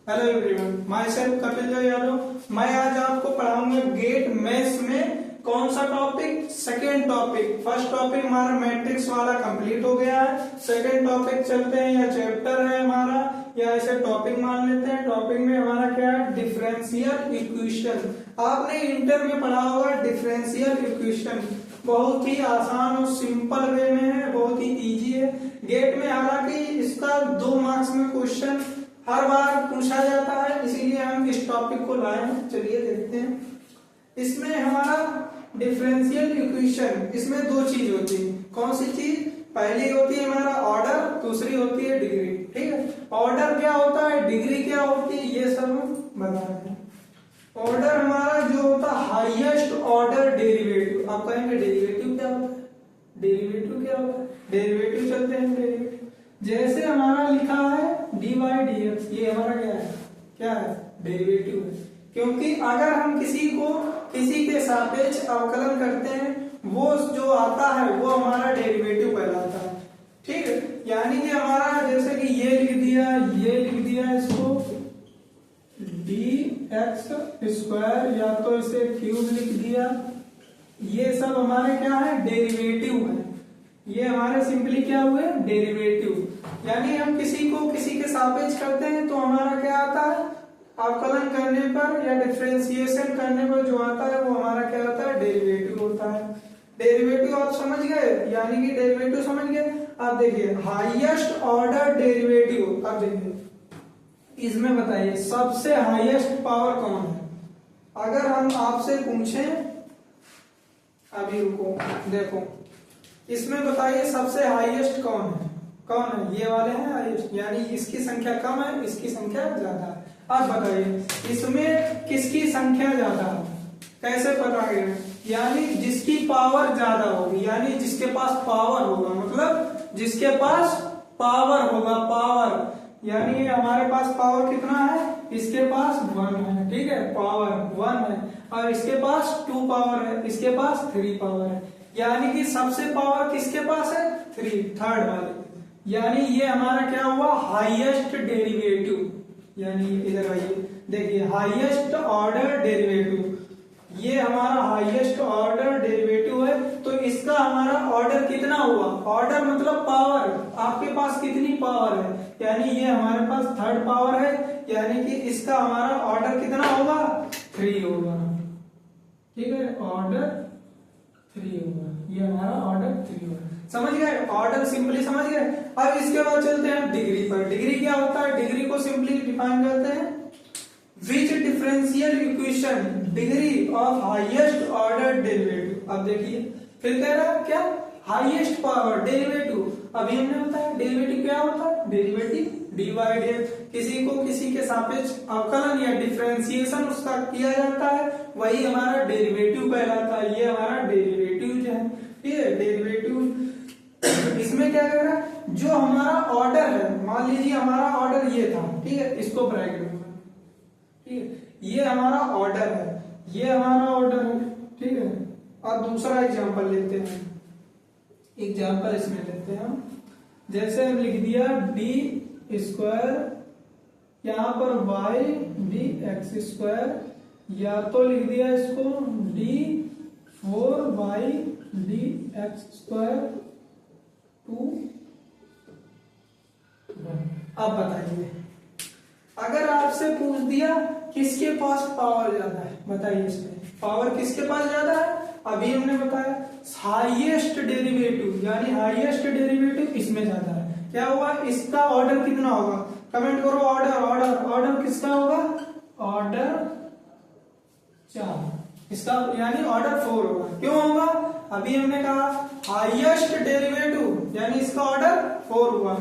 Hello everyone, my self Kapil Yadav. मैं आज आपको पढ़ाऊंगा गेट मैथ्स में कौन सा topic, second topic. First topic हमारा मैट्रिक्स वाला कंप्लीट हो गया है। सेकेंड टॉपिक चलते हैं, या चैप्टर है हमारा, या ऐसे टॉपिक मान लेते हैं। टॉपिक में हमारा क्या है, डिफरेंशियल इक्वेशन। आपने इंटर में पढ़ा होगा डिफरेंशियल इक्वेशन, बहुत ही आसान और सिंपल वे में है, बहुत ही इजी है। गेट में हालांकि इसका 2 मार्क्स में क्वेश्चन हर बार पूछा जाता है, इसीलिए हम इस टॉपिक को लाए हैं। चलिए देखते हैं। इसमें हमारा डिफरेंशियल इक्वेशन, इसमें 2 चीज होती है। कौन सी चीज? पहली होती है हमारा ऑर्डर, दूसरी होती है डिग्री। ठीक है, ऑर्डर क्या होता है, डिग्री क्या होती है, ये सब हम बता रहे हैं। ऑर्डर हमारा जो होता है हाईएस्ट ऑर्डर डेरिवेटिव। आप कहेंगे डेरिवेटिव क्या होता है, डेरिवेटिव क्या होता है? डेरिवेटिव चलते हैं डेरिवेटिव। जैसे हमारा लिखा है dy dx, ये हमारा क्या है डेरिवेटिव है। क्योंकि अगर हम किसी के सापेक्ष अवकलन करते हैं, वो जो आता है वो हमारा डेरिवेटिव कहलाता है। ठीक है, यानी कि हमारा जैसे कि ये लिख दिया इसको dx स्क्वायर, या तो इसे क्यूब लिख दिया। ये सब हमारे क्या है, डेरिवेटिव है। ये हमारे सिंपली क्या हुए, डेरिवेटिव। यानी हम किसी के सापेक्ष करते हैं तो हमारा क्या आता है, अवकलन करने पर या डिफरेंशिएशन करने पर जो आता है वो हमारा क्या होता है, डेरिवेटिव होता है। डेरिवेटिव आप समझ गए, यानी कि डेरिवेटिव समझ गए। आप देखिए हाईएस्ट ऑर्डर डेरिवेटिव, अब देखिए इसमें बताइए सबसे हाईएस्ट पावर कौन है। अगर हम आपसे पूछें, अभी रुको देखो, इसमें बताइए सबसे हाईएस्ट कौन है। ये वाले हैं हाईएस्ट, यानी इसकी संख्या कम है, इसकी संख्या ज्यादा है। अब बताइए इसमें किसकी संख्या ज्यादा है, कैसे पता करें? यानी जिसकी पावर ज्यादा होगी, यानी जिसके पास पावर होगा, मतलब जिसके पास पावर होगा, पावर यानी हमारे पास पावर कितना है, इसके पास 1 है। ठीक है, पावर 1 है, और इसके पास 2 पावर है, इसके पास 3 पावर है। यानी कि सबसे पावर किसके पास है, 3, थर्ड वाले। यानी ये हमारा क्या हुआ, हाईएस्ट डेरिवेटिव। यानी इधर आइए देखिए, हाईएस्ट ऑर्डर डेरिवेटिव, ये हमारा हाईएस्ट ऑर्डर डेरिवेटिव है। तो इसका हमारा ऑर्डर कितना हुआ, ऑर्डर मतलब पावर, आपके पास कितनी पावर है, यानी ये हमारे पास थर्ड पावर है। यानी कि इसका हमारा ऑर्डर कितना होगा, 3 होगा। ठीक है, ऑर्डर 3 होगा, ये हमारा ऑर्डर 3 होगा। समझ गए, ऑर्डर सिंपली समझ गए। अब इसके बाद चलते हैं डिग्री पर। डिग्री क्या होता है, डिग्री को सिंपली डिफाइन करते हैं, which differential equation degree of highest order derivative. अब देखिए फिर कह रहा है क्या, हाईएस्ट पावर डेरिवेटिव। अभी हमने बताया डेरिवेटिव क्या होता है, डेरिवेटिव dy dx, किसी के सापेक्ष अवकलन या डिफरेंशिएशन उसका किया जाता है, वही हमारा डेरिवेटिव कहलाता है। ये हमारा डेरिवेटिव जो है, ठीक है, डेरिवेटिव। इसमें क्या कर रहा है, जो हमारा ऑर्डर है, मान लीजिए हमारा ऑर्डर ये था, ठीक है, इसको ब्रैकेट में, ठीक है, ये हमारा ऑर्डर है, ये हमारा ऑर्डर है। ठीक है, अब दूसरा एग्जांपल लेते हैं, एग्जांपल इसमें लेते हैं हम। जैसे हम लिख दिया डी स्क्वायर, यहां पर y dx स्क्वायर, या तो लिख दिया इसको d4y dx स्क्वायर 2। अब बताइए, अगर आपसे पूछ दिया किसके पास पावर ज्यादा है, बताइए इसमें पावर किसके पास ज्यादा है। अभी हमने बताया हाईएस्ट डेरिवेटिव, यानी हाईएस्ट डेरिवेटिव इसमें ज्यादा है। क्या हुआ, इसका ऑर्डर कितना होगा, कमेंट करो। ऑर्डर किसका होगा, ऑर्डर 4, इसका यानी ऑर्डर 4 होगा। क्यों होगा, अभी हमने कहा हाईएस्ट डेरिवेटिव, यानी इसका ऑर्डर 4 हुआ।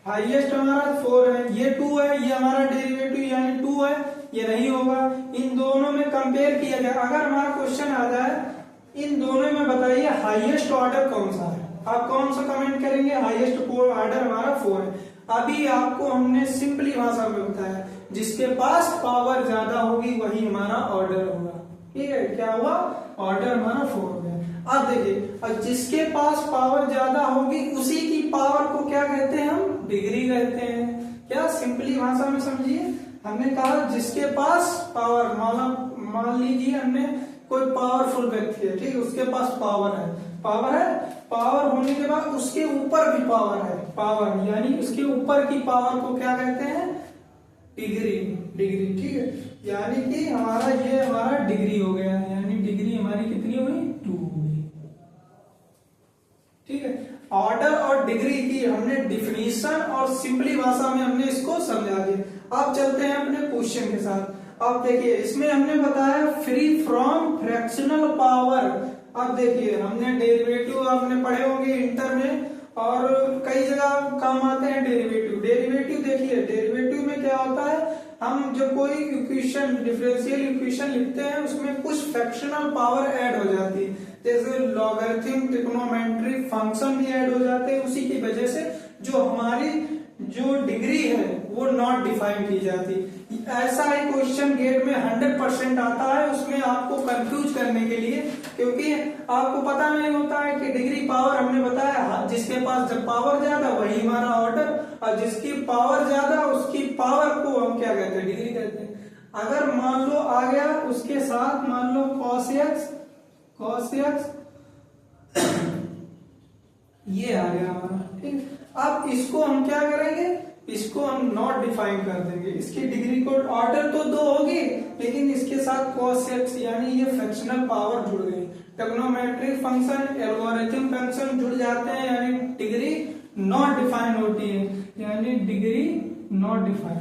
हाईएस्ट हमारा 4 है, ये 2 है, ये हमारा डेरिवेटिव यानी 2 है, ये नहीं होगा। इन दोनों में कंपेयर किया जाए, अगर हमारा क्वेश्चन आ जाए इन दोनों में बताइए हाईएस्ट ऑर्डर कौन सा है, आप कौन सा कमेंट करेंगे, हाईएस्ट ऑर्डर हमारा 4 है। अभी आपको हमने सिंपली भाषा में बताया, जिसके पास पावर ज्यादा होगी वही हमारा ऑर्डर होगा। ठीक है, क्या हुआ, ऑर्डर हमारा 4 हो गया। अब देखिए, और जिसके पास पावर ज्यादा होगी उसी की पावर को क्या कहते हैं हम, डिग्री कहते हैं। क्या, सिंपली भाषा में समझिए। हमने कहा जिसके पास पावर, मान लीजिए हमने कोई पावरफुल व्यक्ति है, ठीक है, उसके पास पावर है, पावर होने के बाद उसके ऊपर भी पावर है, पावर यानी उसके ऊपर की पावर को क्या कहते हैं, डिग्री, ठीक है, यानी कि हमारा डिग्री हो गया, यानी डिग्री हमारी कितनी हुई, 2 हुई, ठीक है। ऑर्डर और डिग्री की हमने डिफिनीशन और सिंपली भाषा में हमने इसको समझा दिया। अब चलते हैं अपने क्वेश्चन के साथ। अब देखिए इसमें हमने बताया फ्री फ्रॉम फ्रैक्शनल पावर। अब देखिए हमने डेरिवेटिव आपने पढ़े होंगे इंटर में, और कई जगह काम आते हैं डेरिवेटिव। देखिए डेरिवेटिव में क्या होता है, हम जब कोई इक्वेशन, डिफरेंशियल इक्वेशन लिखते हैं उसमें कुछ फ्रैक्शनल पावर ऐड हो जाती है, जैसे लॉगरिथम, ट्रिग्नोमेट्री फंक्शन भी ऐड हो जाते हैं। उसी की वजह से जो हमारी जो डिग्री है वो नॉट डिफाइन की जाती। ऐसा ही क्वेश्चन गेट में 100% आता है, उसमें आपको कंफ्यूज करने के लिए, क्योंकि आपको पता नहीं होता है कि डिग्री पावर हमने बताया, जिसके पास जब पावर ज्यादा वही हमारा ऑर्डर, और जिसकी पावर ज्यादा उसकी पावर को हम क्या कहते हैं, डिग्री कहते हैं। अगर मान लो आ गया उसके साथ मान लो cos x ये आ गया हमारा, ठीक। अब इसको हम क्या करेंगे, इसको हम नॉट डिफाइन कर देंगे। इसकी डिग्री को ऑर्डर तो 2 होगी, लेकिन इसके साथ cos x यानी ये फ्रैक्शनल पावर जुड़ गई। ट्रिग्नोमेट्रिक फंक्शन, एल्गोरिथम फंक्शन जुड़ जाते हैं, यानी डिग्री नॉट डिफाइन होती है, यानी डिग्री नॉट डिफाइन।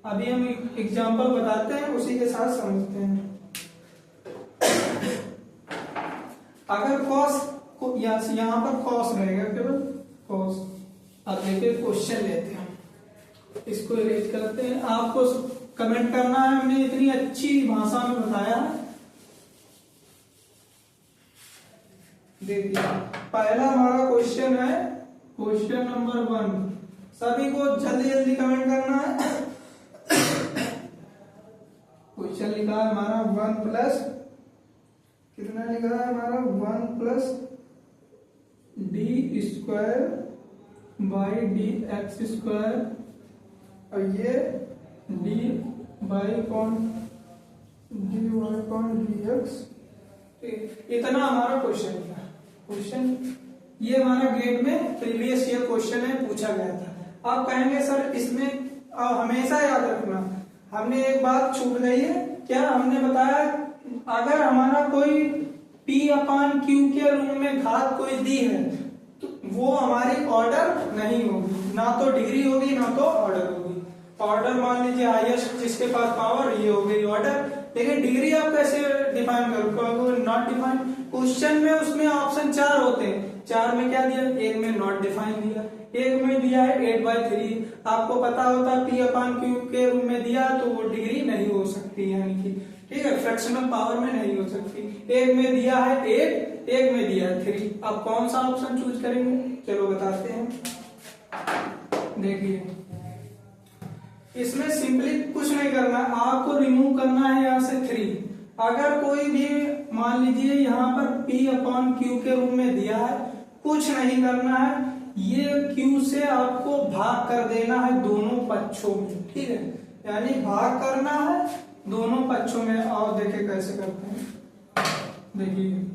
अभी हम एक एग्जांपल बताते हैं, उसी के साथ समझते हैं। अगर cos को यहाँ पर cos रहेगा, केवल cos। अब देखिए क्वेश्चन लेते हैं, इसको इरेज करते हैं। आपको कमेंट करना है, हमने इतनी अच्छी भाषा में बताया। देखिए पहला हमारा क्वेश्चन है, क्वेश्चन नंबर 1। सभी को जल्दी जल्दी कमेंट करना है। क्वेश्चन लिखा है हमारा 1 प्लस कितना लिखा है हमारा 1 plus d square by d x square, और ये डी बाई कॉन डी एक्स। इतना हमारा क्वेश्चन ये हमारा गेट में प्रीवियस ईयर क्वेश्चन है, पूछा गया था। आप कहेंगे सर इसमें हमेशा याद रखना, हमने एक बात छूट गई है। क्या हमने बताया, अगर हमारा कोई P/Q के रूप में घात कोई दी है तो वो हमारी ऑर्डर नहीं होगी, ना तो डिग्री होगी ना तो ऑर्डर होगी। ऑर्डर मान लीजिए हाईएस्ट जिसके पास पावर, ये हो गई ऑर्डर, लेकिन डिग्री आप कैसे डिफाइन करोगे, नॉट डिफाइन। क्वेश्चन में उसमें ऑप्शन 4 होते हैं, 4 में क्या दिया, एक में नॉट डिफाइन दिया, एक में दिया है 8/3। आपको पता होता है P/Q के रूप में दिया तो वो डिग्री नहीं हो सकती, यानी कि ठीक है फ्रैक्शनल पावर में नहीं हो सकती। एक में दिया है 8, एक में दिया है 3। आप कौन सा ऑप्शन चूज करेंगे, चलो बताते हैं। देखिए इसमें सिंपली कुछ नहीं करना, आपको रिमूव करना है यहाँ से 3। अगर कोई भी मान लीजिए यहाँ पर P/Q के रूप में दिया है, कुछ नहीं करना है, ये Q से आपको भाग कर देना है दोनों पक्षों में, ठीक है, यानी भाग करना है दोनों पक्षों में। और देखिए कैसे करते हैं, देखिए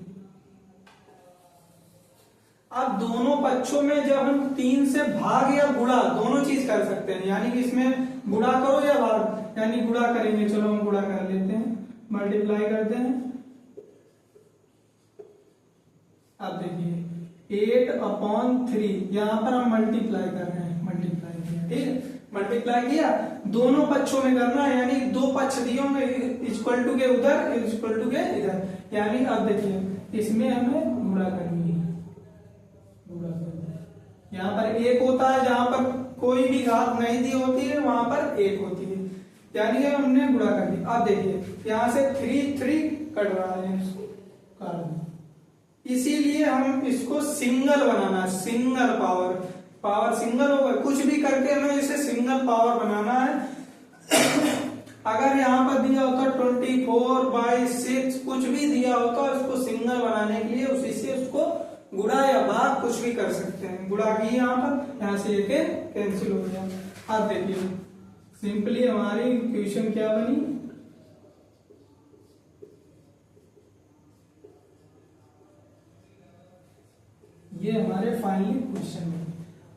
अब दोनों पक्षों में जब हम 3 से भाग या गुणा दोनों चीज कर सकते हैं, यानी कि इसमें गुणा करो या भाग, यानी गुणा करेंगे। चलो हम गुणा कर लेते हैं, मल्टीप्लाई करते हैं। अब देखिए 8/3 यहाँ पर हम मल्टीप्लाई कर रहे हैं, मल्टीप्लाई किया, ठीक है, मल्टीप्लाई किया, दोनों पक्षों में करना है, यानी 2 पक्ष दिए होंगे, इक्वल टू के उधर, इक्वल टू के इधर, यानी अब देखिए इसमें हमें गुणा करनी है। यहाँ पर 1 होता है, जहां पर कोई भी घात नहीं दी होती है वहां पर 1 होती है, यानी हमने गुणा कर दिया। अब देखिए यहाँ से 3 कट रहा है, इसको काट दो। इसीलिए हम इसको सिंगल बनाना है, सिंगल पावर सिंगल होगा, कुछ भी करके हमें इसे सिंगल पावर बनाना है। अगर यहाँ पर दिया होता 24/6 कुछ भी दिया होता, उसको सिंगल बनाने के लिए उसी से उसको गुणा या भाग कुछ भी कर सकते हैं। गुणा की यहाँ पर, यहाँ से ये कैंसिल हो गया। अब देखिए सिंपली हमारी इक्वेशन क्या बनी, ये हमारे फाइनल क्वेश्चन में।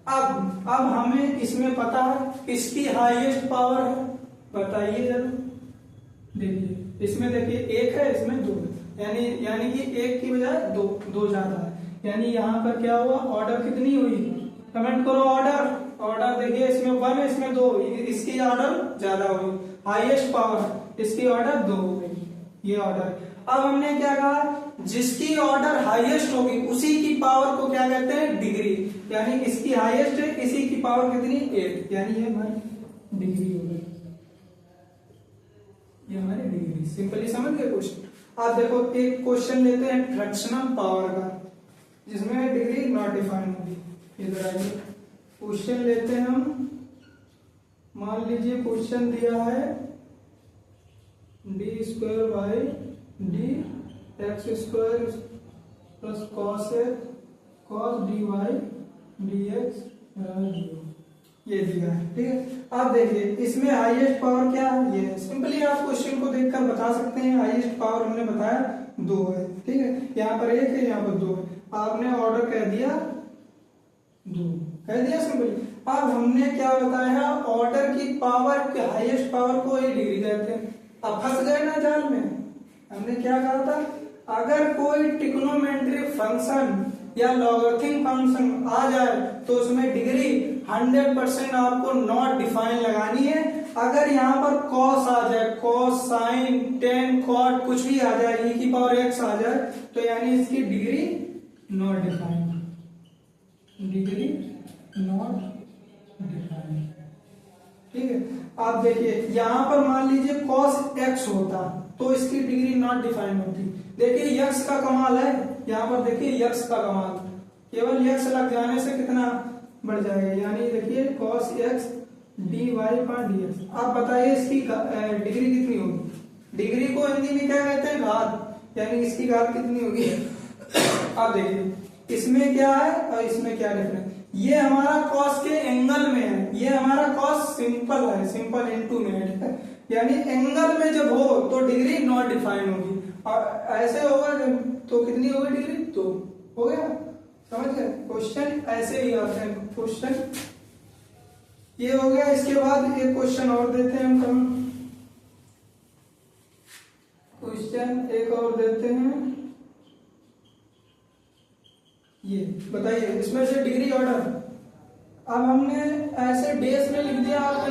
अब हमें इसमें पता है किसकी हाईएस्ट पावर है, बताइए जरा। देखिए इसमें देखिए एक है, इसमें दो है, यानी कि एक की बजाय दो ज्यादा है, यानी यहाँ पर क्या हुआ, ऑर्डर कितनी हुई, कमेंट करो ऑर्डर देखिए इसमें 1 है, इसमें 2, इसकी ऑर्डर ज्यादा हुई, हाईएस्ट पावर, इसकी ऑर्डर 2 हो गई, ये ऑर्डर। अब हमने क्या कहा, जिसकी ऑर्डर हाईएस्ट होगी उसी की पावर को क्या कहते हैं, डिग्री, यानी इसकी हाईएस्ट है, इसी की पावर कितनी 8, यानी ये हमारी डिग्री हो गई, ये हमारी डिग्री। सिंपली समझ गए क्वेश्चन। आप देखो एक क्वेश्चन लेते हैं फ्रैक्शनल पावर का, जिसमें डिग्री नॉट डिफाइंड होगी। इधर आइए क्वेश्चन लेते हैं हम, मान लीजिए क्वेश्चन दिया है d² by D x² plus cos dy dx, ये दिया है, ठीक है। अब देखिए इसमें हाईएस्ट पावर क्या है, ये सिंपली आप क्वेश्चन को देखकर बता सकते हैं, हाईएस्ट पावर हमने बताया 2 है, ठीक है, यहाँ पर 1 है, यहाँ पर 2 है, आपने ऑर्डर कह दिया 2, कह दिया सिंपली। अब हमने क्या बताया, ऑर्डर की पावर के हाईएस्ट पावर को ये डिग्री कहते हैं। अब फंस गए ना जाल में, हमने क्या कहा था, अगर कोई ट्रिग्नोमेट्री फंक्शन या लॉगरिथम फंक्शन आ जाए तो उसमें डिग्री 100% आपको नॉट डिफाइन लगानी है। अगर यहाँ पर कॉस आ जाए, कॉस, साइन, टेन, कॉट कुछ भी आ जाए, e की पावर x आ जाए, तो यानी इसकी degree not define, degree not define, ठीक है। आप देखिए यहाँ पर मान लीजिए cos x होता तो इसकी डिग्री नॉट डिफाइन होती। देखिए यक्स का कमाल है, यहाँ पर देखिए यक्स का कमाल, केवल यक्स लग जाने से कितना बढ़ जाएगा, यानी देखिए cos x dy पर dx। आप बताइए इसकी डिग्री कितनी होगी, डिग्री को हिंदी में क्या कहते हैं, घात, यानी इसकी घात कितनी होगी। आप देखिए इसमें क्या है और इसमें क्या डिफरेंस, ये हमारा cos के एंगल में है, ये हमारा cos सिंपल है, सिंपल इनटू में है, यानी एंगल में जब हो तो डिग्री नॉट डिफाइन होगी, और ऐसे होगा तो कितनी होगी डिग्री, तो हो गया, समझ गए। क्वेश्चन ऐसे ही आते हैं, क्वेश्चन ये हो गया। इसके बाद एक क्वेश्चन और देते हैं हम, क्वेश्चन एक और देते हैं, ये बताइए इसमें से डिग्री ऑर्डर। अब हमने ऐसे डेज में लिख दिया, आप